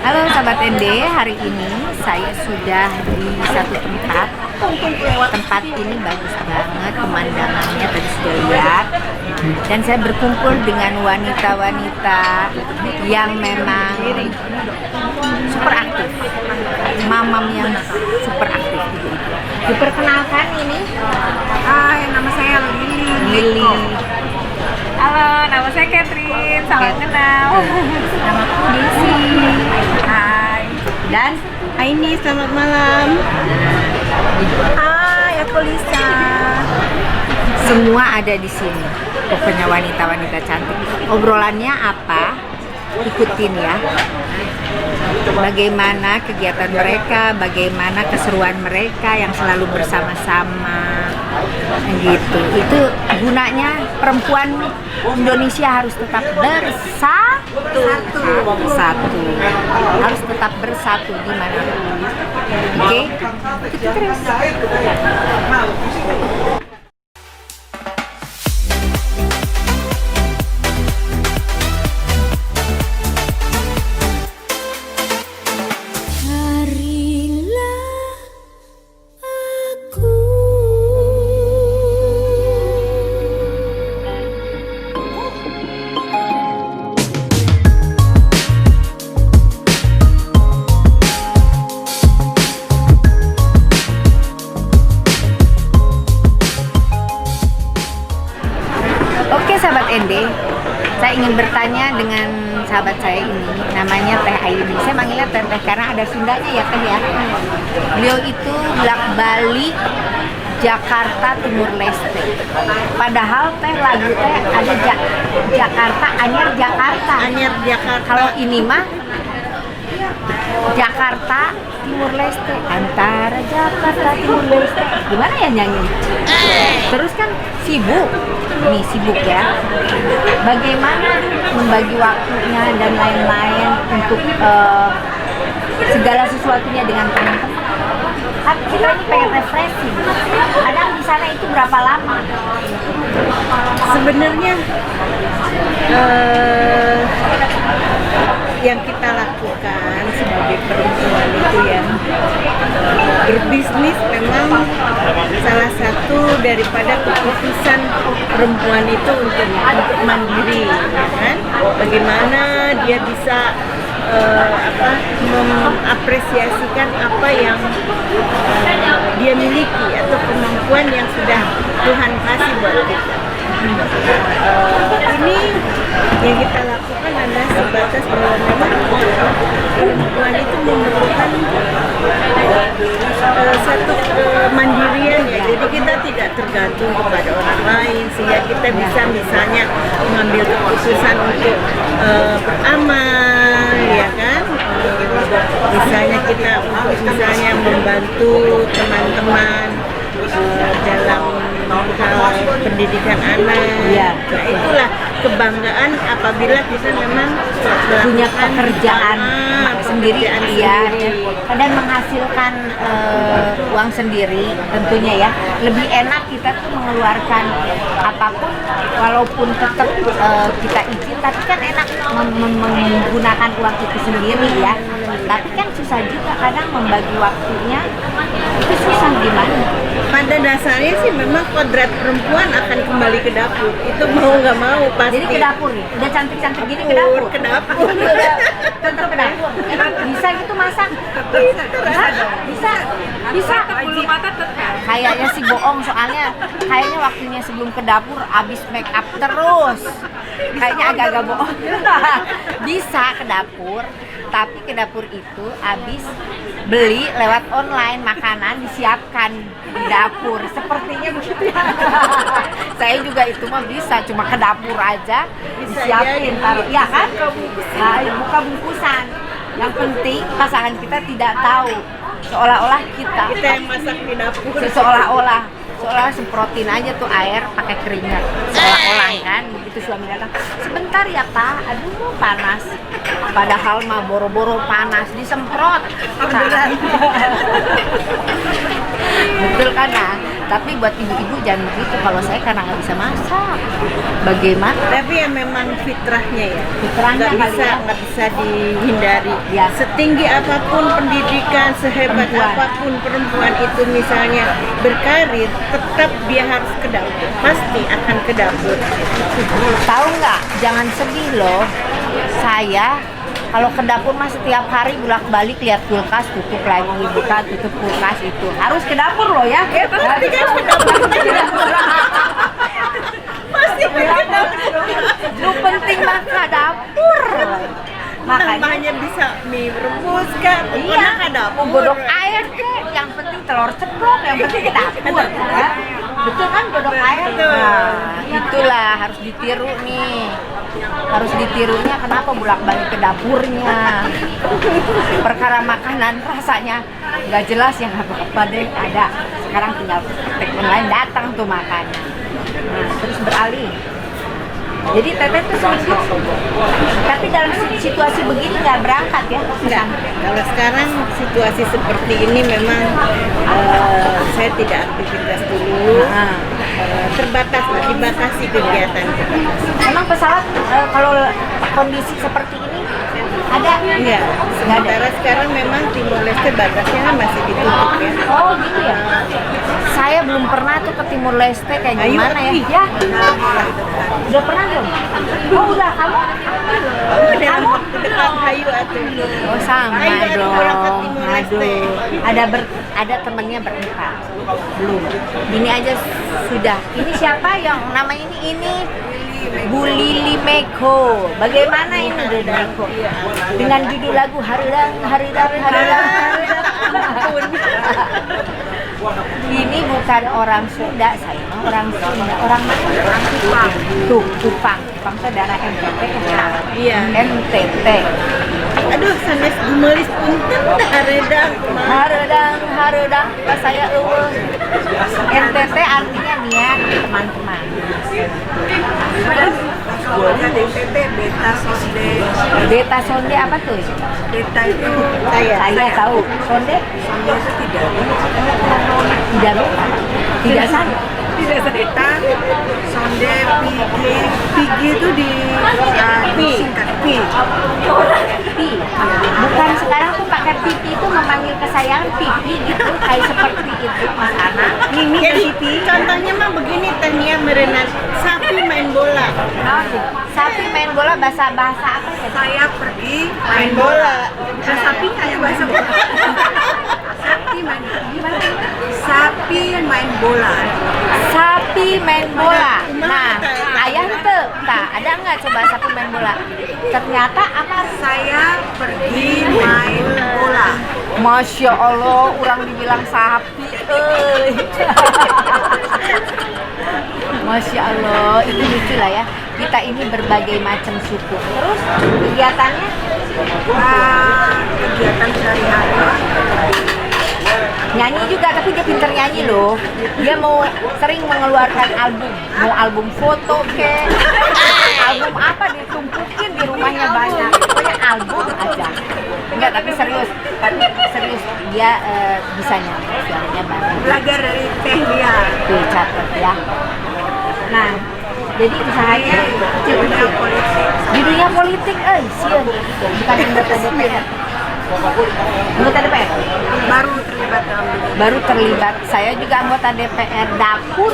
Halo sahabat ND, hari ini saya sudah di satu tempat. Tempat ini bagus banget, pemandangannya tadi sudah lihat. Dan saya berkumpul dengan wanita-wanita yang memang super aktif, mamam yang super aktif. Diperkenalkan ini, Hai, nama saya Lili. Halo, nama saya Catherine. Salam kenal. Namaku Desi. Hai. Dan Aini, selamat malam. Hai, aku Lisa. semua ada di sini. Pokoknya wanita-wanita cantik. Obrolannya apa? Ikutin ya. Bagaimana kegiatan mereka, bagaimana keseruan mereka yang selalu bersama-sama. Gitu. Itu gunanya perempuan Indonesia harus tetap bersatu. Harus tetap bersatu gimana? Oke? Ikuti terus. Oke sahabat ND, saya ingin bertanya dengan sahabat saya ini, namanya Teh Aini. Saya manggilnya Teh karena ada Sundanya ya Teh ya. Beliau itu Bali, Jakarta, Timur Leste. Padahal Teh lagu Teh ada Jakarta, Anyar Jakarta. Anyar Jakarta. Kalau ini mah Jakarta, Timur Leste, antara Jakarta, Timur Leste. Gimana ya nyanyi? Terus kan sibuk ya. Bagaimana membagi waktunya dan lain-lain untuk segala sesuatunya dengan teman-teman. Kan kita ini pengen refreshing. Kadang di sana itu berapa lama? Sebenarnya yang kita lakukan sebagai perempuan itu ya, berbisnis memang salah satu daripada keputusan perempuan itu untuk mandiri, kan? Bagaimana dia bisa mengapresiasikan apa yang dia miliki atau kemampuan yang sudah Tuhan kasih buat kita. Ini yang kita lakukan adalah sebatas bahwa memang perempuan itu memerlukan satu kemandirian ya. Jadi kita tidak tergantung kepada orang lain, sehingga kita bisa misalnya mengambil keputusan untuk beramal, ya kan? Misalnya kita misalnya membantu teman-teman dalam hal pendidikan anak. Ya, nah itulah kebanggaan apabila kita memang punya pekerjaan sendiri, iya, dan menghasilkan uang sendiri tentunya ya. Lebih enak kita tuh mengeluarkan apapun walaupun tetap kita izin, tapi kan enak menggunakan uang itu sendiri ya. Tapi kan susah juga kadang membagi waktunya, itu susah gimana? Pada dasarnya sih memang kodrat perempuan akan kembali ke dapur. Itu mau nggak mau pasti. Jadi ke dapur nih, udah cantik-cantik gini ke dapur. Ke dapur. Tetap ke dapur. Emang bisa gitu masak? Bisa. Bulu mata tetap. Kayaknya sih bohong, soalnya kayaknya waktunya sebelum ke dapur abis make up terus. Kayaknya agak-agak bohong. Bisa ke dapur, tapi ke dapur itu abis beli lewat online makanan disiapkan di dapur. Sepertinya begitu ya. Saya juga itu mah bisa, cuma ke dapur aja disiapin, taruh, ya kan? Nah, buka bungkusan. Yang penting pasangan kita tidak tahu. Seolah-olah kita yang masak di dapur. seolah-olah semprotin aja tuh air pakai keringat, seolah-olah kan begitu suami datang, sebentar ya Pak, aduh panas, padahal mah boro-boro panas disemprot. Betul kan? Nah Tapi buat ibu-ibu jangan begitu. Kalau saya karena nggak bisa masak, bagaimana? Tapi ya memang fitrahnya ya. Fitrahnya kali ya. Nggak bisa dihindari. Ya. Setinggi apapun pendidikan, sehebat Perempuan. apapun perempuan itu misalnya berkarir, tetap dia harus ke dapur. Pasti akan ke dapur. Tahu nggak? Jangan sedih loh. Saya kalau ke dapur mah setiap hari bolak-balik lihat kulkas, tutup lagi, buka tutup kulkas itu. Harus ke dapur loh ya. Pasti kan ke dapur. Pasti ke dapur. Lu penting mah ke dapur. Makanya Namanya bisa mie rebus kan, pokoknya ke dapur. mau godok air kek, yang penting telur ceplok, yang penting ke dapur ya. Betul kan godok air? Betul. Nah, itulah harus ditiru nih. Harus ditirunya kenapa bolak-balik ke dapurnya. Perkara makanan rasanya nggak jelas ya, nggak apa-apa deh, ada. Sekarang tinggal praktek online datang tuh makannya. Nah, terus beralih. Jadi Teteh tuh seminggu, tapi dalam situasi begini nggak berangkat ya? Enggak, kalau sekarang situasi seperti ini memang saya tidak aktivitas dulu. Terbatas lah, dibatasi kegiatan. Emang pesawat kalau kondisi seperti ini ada? Enggak, sementara sekarang memang Timor Leste batasnya kan masih ditutup ya. Oh gitu ya? Saya belum pernah tuh ke Timor Leste, kayak Ayo, gimana ya? pergi. Ya, udah pernah belum? Oh udah, kamu? Dalam waktu dekat hayu atau Oh sama Ayo, ada dong. berangkat Timor Leste. Aduh, ada temennya berempat. Belum. Ini aja sudah. Ini siapa yang nama ini? Bu Lili Meko. Bagaimana ini Bu Lili Meko? Dengan judul lagu Haridang, Haridang, Haridang. Ini bukan orang Sunda, saya mah orang Sunda. Orang mana? Orang Kupang. Tuh, Kupang. Kupang itu daerah NTT kan? Iya. NTT. Aduh, sanes gumelis punten dah aredang. Haredang, pas saya eueuh. NTT artinya niat, teman-teman. Sekolahnya DPT Beta Sonde. Beta sonde apa tuh? Beta itu Saya tahu. Sonde? Sonde itu tidak. Tidak sama. Tidak beta. Sonde Pigi itu disingkat Pi. Pi. Bukan sekarang tuh pakai pipi itu memanggil kesayangan pipi gitu, kayak seperti itu Mas Ana. Mimi jadi contohnya mah begini Tania merenang sapi main bola. Sapi main bola bahasa apa ya? Saya pergi main bola. Sapi kayak bahasa bola. Sapi main gimana? Sapi main bola. Sapi main bola. Nah, ayah tuh, ada nggak coba sapi main bola? Ternyata apa? Saya pergi main bola. Masya Allah, orang dibilang sapi, Masya Allah, itu lucu lah ya. Kita ini berbagai macam suku. Terus kegiatannya? Kegiatan sehari-hari. Nyanyi juga, tapi dia pinter nyanyi loh. Dia sering mengeluarkan album. Mau album foto ke, album apa ditumpukin di rumahnya banyak. Pokoknya album aja. Enggak, tapi serius. Dia bisa nyanyi, suaranya bagus. Belajar dari Teh Lia. Tuh, catat ya. Nah, jadi usahanya kecil-kecil. Di dunia politik, sian. Bukan anggota DPR. Anggota DPR? Baru terlibat. Saya juga anggota DPR dapur.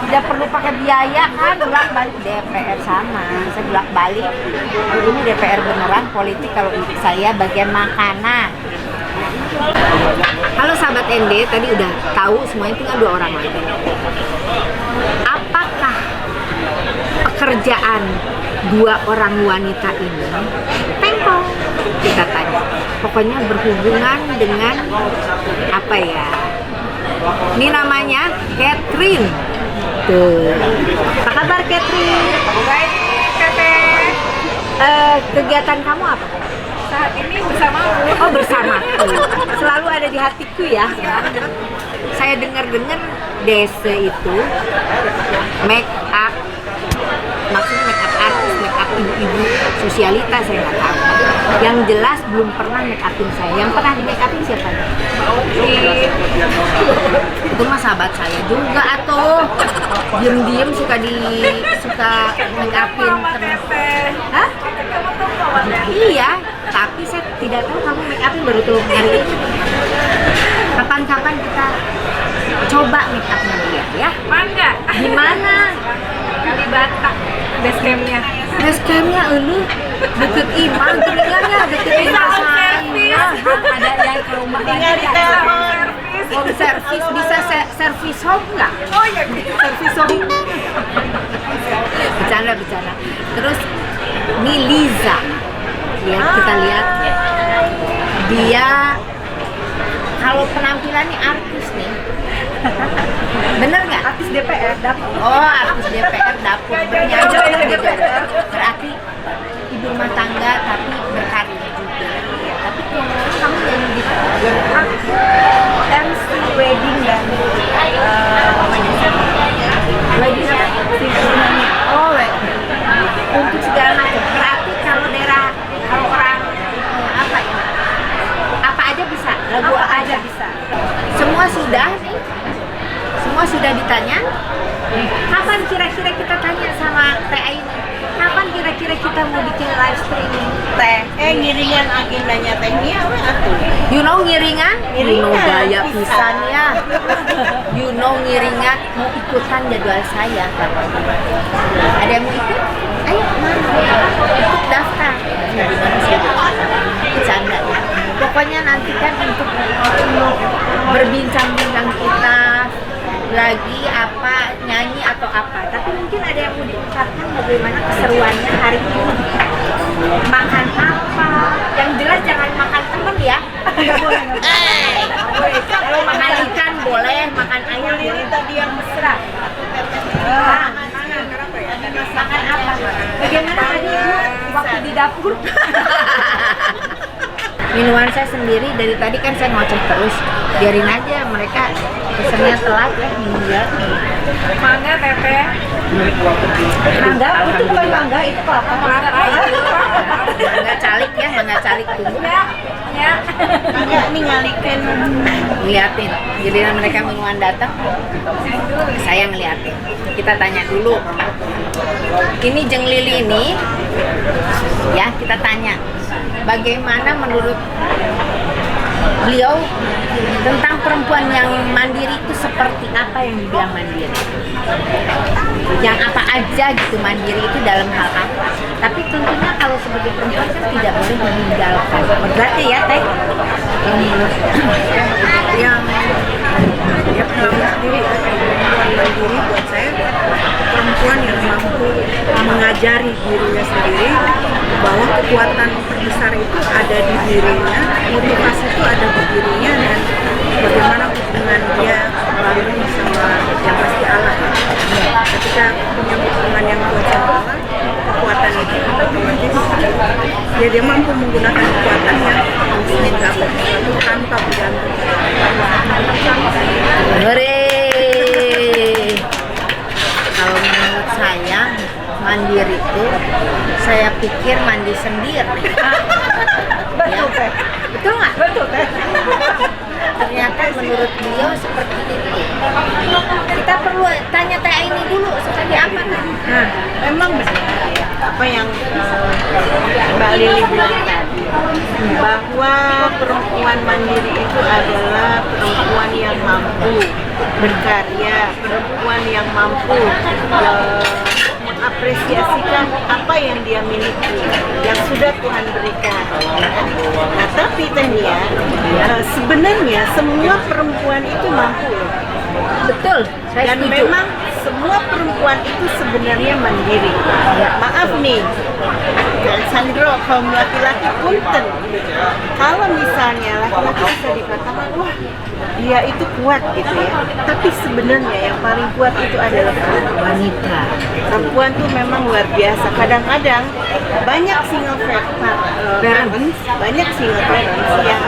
Tidak perlu pakai biaya kan, bolak-balik DPR sama. Saya bolak-balik. Ini DPR beneran, politik kalau saya bagian makanan. Halo sahabat ND, tadi udah tahu semuanya, tinggal 2 orang lagi. Apakah pekerjaan 2 orang wanita ini pengkong? Kita tanya. Pokoknya berhubungan dengan apa ya? Ini namanya Catherine. Tuh. Apa kabar Catherine? Baik, Teteh. Kegiatan kamu apa? Saat ini bersamamu. Oh, bersamaku. Selalu ada di hatiku ya. Saya dengar-dengar Dese itu make up, maksudnya make up artis, make up ibu-ibu sosialita, saya nggak tahu. Yang jelas belum pernah make upin saya. Yang pernah di make upin siapa? Itu mah sahabat saya juga atau diem-diem suka make upin terus. Hah? Iya, tapi saya tidak tahu kamu make upin baru tuh hari ini. Kapan-kapan kita coba make upnya dia ya? Mangga. Di mana? Kalibata. Base campnya. Base campnya ini deket Iman, tinggalnya deket Iman saya. Ada yang ke rumah. Tinggal di telepon. Home service bisa service home nggak? Oh iya. Service home. Bercanda. Terus ini Liza. Ya kita lihat dia kalau penampilannya artis nih. Bener nggak? Artis DPR dapur. Oh, artis DPR dapur bernyanyi gitu. Berarti ibu rumah tangga tapi berkarir juga. Tapi kalau kamu yang gitu. Aku MC wedding dan Wedding apa? Oh, wedding. Untuk segala macam. Berarti kalau orang apa ya? Apa aja bisa. Lagu apa aja bisa. Semua sudah nih. Semua sudah ditanya. Kapan kira-kira kita tanya sama Teh Aini? Kapan kira-kira kita mau bikin live streaming? Teh, ngiringan agendanya tehnya apa atuh? You know ngiringan? You know Ngiringan, gaya bisa. pisan ya. You know ngiringan mau ikutan jadwal saya kapan? Ada yang mau ikut? Ayo, ikut daftar. Nah, di mana sih? Bercanda ya. Pokoknya nanti kan untuk berbincang-bincang kita lagi apa, nyanyi atau apa. Tapi mungkin ada yang mau diucapkan bagaimana keseruannya hari ini. Makan apa? Yang jelas jangan makan temen ya. Kalau makan ikan boleh, makan ayam boleh. Tadi yang mesra. Makan apa? Bagaimana tadi Ibu waktu di dapur? Minuman saya sendiri dari tadi kan saya ngoceh terus. Biarin aja mereka pesennya telat ya minumnya. mangga teteh. Mangga, itu bukan mangga, itu apa? Mangga calik ya, mangga calik tunggu. Ya. Mangga ini ngalikeun. Liatin, jadi mereka minuman datang, saya ngeliatin. Kita tanya dulu. Ini Jeng Lili ini, ya kita tanya, bagaimana menurut beliau tentang perempuan yang mandiri itu seperti apa yang dibilang mandiri? Yang apa aja gitu mandiri itu dalam hal apa? Tapi tentunya kalau sebagai perempuan kan tidak boleh meninggalkan. Berarti ya Teh? Yang pengalaman sendiri, perempuan mandiri buat saya perempuan yang mampu mengajari dirinya sendiri bahwa kekuatan terbesar itu ada di dirinya, motivasi itu ada di dirinya, dan bagaimana hubungan dia melalui sama yang pasti Allah. Ketika punya hubungan yang kuat sama Allah, kekuatan itu otomatis dia mampu menggunakan kekuatannya untuk menggapai sesuatu tanpa bergantung. Hore. Kalau menurut saya mandiri itu saya pikir mandi sendiri. Betul Ya. Teh. Betul nggak? Betul Teh. Ternyata menurut beliau seperti itu. Kita perlu tanya Teh Aini dulu seperti apa kan? Nah, memang benar apa yang Mbak Lili bilang tadi, bahwa perempuan mandiri itu adalah perempuan yang mampu berkarya, perempuan yang mampu mengapresiasikan apa yang dia miliki, yang sudah Tuhan berikan. Nah, tapi Tania, sebenarnya semua perempuan itu mampu loh. Betul, saya Dan setuju. memang semua perempuan itu sebenarnya mandiri. Maaf nih, Sandro, kaum laki-laki punten. Kalau misalnya laki-laki bisa dikatakan, wah dia itu kuat gitu ya. Tapi sebenarnya yang paling kuat itu adalah Wanita. perempuan tuh memang luar biasa. Kadang-kadang banyak single parents, banyak single parents yang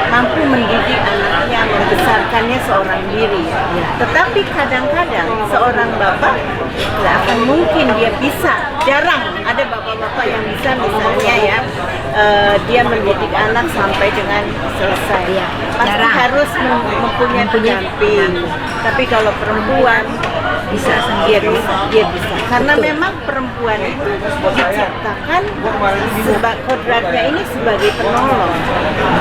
mampu mendidik anaknya, membesarkannya seorang diri. Tetapi kadang-kadang seorang bapak nggak akan mungkin dia bisa. Jarang ada bapak-bapak yang bisa misalnya ya dia mendidik anak sampai dengan selesai. Iya, Pasti jarang. harus mempunyai pendamping. Tapi kalau perempuan bisa sendiri, dia bisa. Karena Betul. memang perempuan itu diciptakan kodratnya ini sebagai penolong.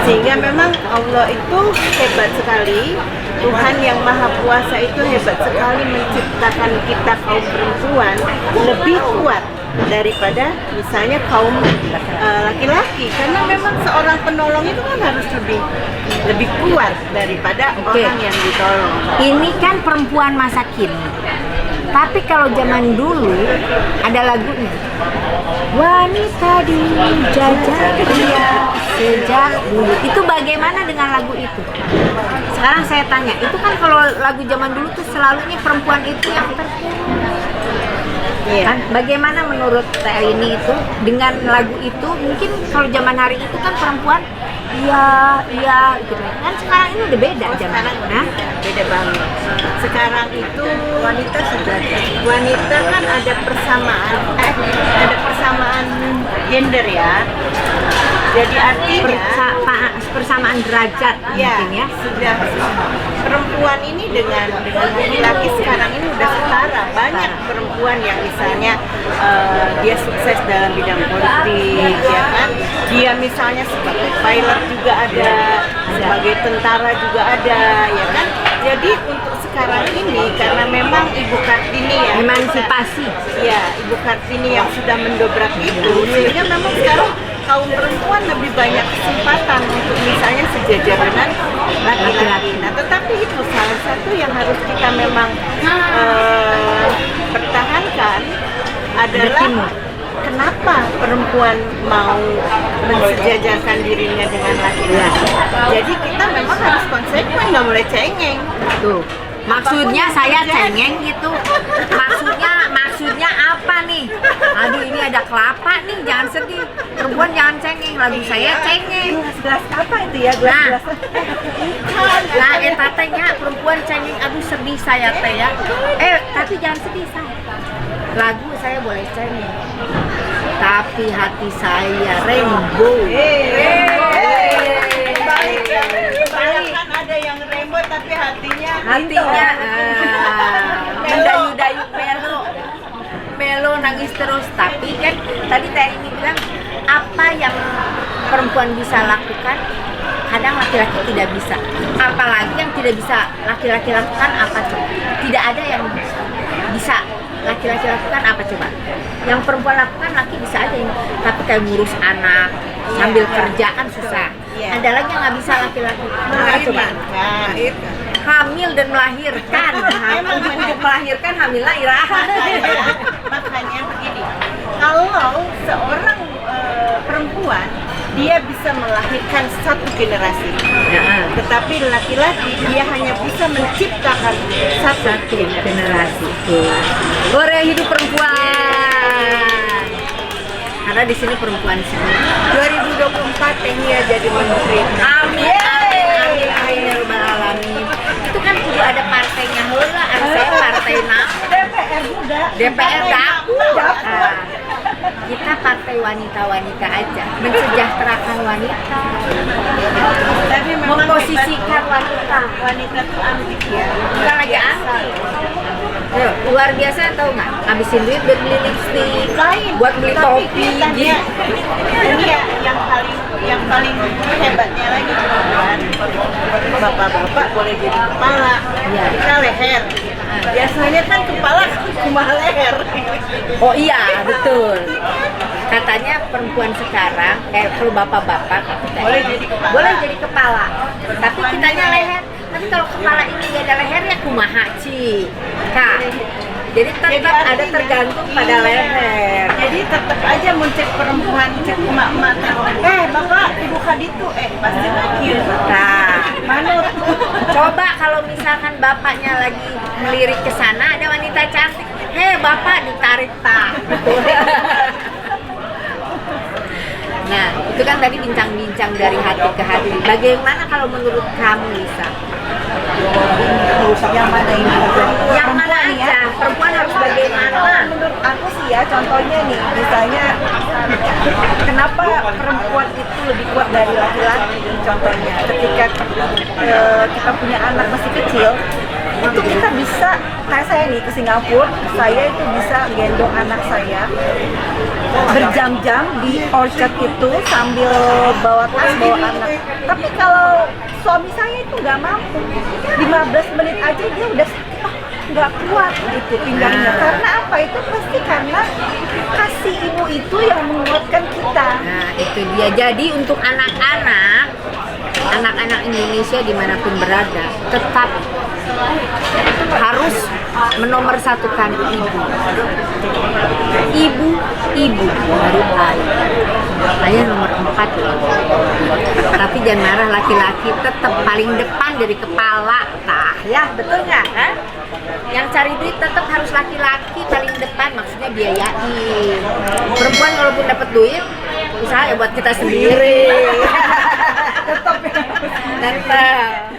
Sehingga memang Allah itu hebat sekali. Tuhan yang Maha Kuasa itu hebat sekali menciptakan kita kaum perempuan lebih kuat daripada misalnya kaum laki-laki, karena memang seorang penolong itu kan harus lebih kuat daripada Oke. orang yang ditolong. Ini kan perempuan masa kini. Tapi kalau zaman dulu ada lagunya. Wanita dijajah pria sejak dulu. Itu bagaimana dengan lagu itu? Sekarang saya tanya, itu kan kalau lagu zaman dulu tuh selalunya perempuan itu yang terpuruk. Iya. Kan bagaimana menurut Teh ini itu dengan lagu itu? Mungkin kalau zaman hari itu kan perempuan iya gitu kan, sekarang ini udah beda zaman. Sekarang beda banget. Sekarang itu wanita kan ada persamaan gender ya. Jadi artinya persamaan derajat ya, mungkin ya. sudah perempuan ini dengan laki-laki sekarang ini udah setara. Banyak perempuan yang misalnya dia sukses dalam bidang politik, ya kan? Dia misalnya sebagai pilot juga ada, sebagai tentara juga ada, ya kan? Jadi untuk sekarang ini karena memang Ibu Kartini ya, Emansipasi. ya Ibu Kartini yang sudah mendobrak itu, sehingga memang sekarang kaum perempuan lebih banyak kesempatan untuk misalnya sejajar dengan laki-laki. Nah, tetapi itu salah satu yang harus kita memang pertahankan adalah kenapa perempuan mau mensejajarkan dirinya dengan laki-laki. Jadi kita memang harus konsekuen, nggak boleh cengeng. Tuh. Maksudnya saya cengeng gitu. Maksudnya apa nih? Aduh, ini ada kelapa nih, jangan sedih. Perempuan jangan cengeng, lagu saya cengeng. Gelas apa itu ya? Nah, lah tatanya perempuan cengeng, aduh sedih saya teh ya. Tapi jangan sedih saya. Lagu saya boleh cengeng. Tapi hati saya rainbow. Kan ada yang rainbow tapi hatinya mendayu-dayu melo nangis terus. Tapi kan tadi Teh ini bilang apa yang perempuan bisa lakukan kadang laki-laki tidak bisa, apalagi yang tidak bisa laki-laki lakukan apa coba? Tidak ada yang bisa laki-laki lakukan apa coba? Yang perempuan lakukan laki bisa aja ini, tapi kayak ngurus anak sambil kerjaan susah. Ada lagi yang nggak bisa laki-laki. Apa coba? Hamil dan melahirkan. Ujuk-ujuk melahirkan, hamil lahirahan. Makanya begini, kalau seorang perempuan dia bisa melahirkan satu generasi, tetapi laki-laki dia hanya bisa menciptakan satu generasi. Hore hidup perempuan. Karena di sini perempuan semua. 2024 Tehnia jadi menteri. Amin. Amin ya rabbal alamin. Itu kan kudu ada partainya heula, saya partai DPR juga. DPR dapur. Kita partai wanita-wanita aja, mensejahterakan wanita, Tapi memang memposisikan wanita. wanita tuh antik ya. Bukan lagi anti. Luar biasa, tahu nggak? Habisin duit buat beli lipstick, buat beli Tapi topi. kelihatannya, ini ya yang paling hebatnya lagi perempuan. Bapak-bapak boleh jadi kepala, Iya. kita leher. Biasanya kan kepala cuma leher. Oh iya, betul. Katanya perempuan sekarang, kalau bapak-bapak boleh jadi kepala. Tapi kitanya leher. Tapi kalau kepala ini gak ada lehernya, kumaha Ci? Kak. Jadi tetap ada tergantung pada leher. Jadi tetap aja muncul perempuan, cek emak-emak. Bapak, ibu kaditu, pasti lagi. Nah, Manut. coba kalau misalkan bapaknya lagi melirik ke sana, ada wanita cantik. Bapak ditarik tak. Nah, itu kan tadi bincang-bincang dari hati ke hati. Bagaimana kalau menurut kamu, Lisa? Yang mana ini? Yang mana aja? perempuan harus bagaimana? Menurut aku sih ya, contohnya nih, misalnya kenapa perempuan itu lebih kuat dari laki-laki? Contohnya, ketika kita punya anak masih kecil, itu kita bisa, kayak saya nih ke Singapura, saya itu bisa gendong anak saya berjam-jam di orchard itu sambil bawa tas, bawa anak. Tapi kalau suami saya itu nggak mampu, 15 menit aja dia udah sakit, nggak kuat gitu pinggangnya. Karena apa? Itu pasti karena kasih ibu itu yang menguatkan kita. Nah, itu dia. Jadi untuk anak-anak Indonesia dimanapun berada, tetap harus menomorsatukan ibu baru ayah. Ayah nomor 4 loh. Tapi jangan marah, laki-laki tetap paling depan dari kepala. Tah, ya betul nggak? Kan? Yang cari duit tetap harus laki-laki paling depan, maksudnya biayain. Perempuan walaupun dapat duit, usaha ya buat kita sendiri. Tetap.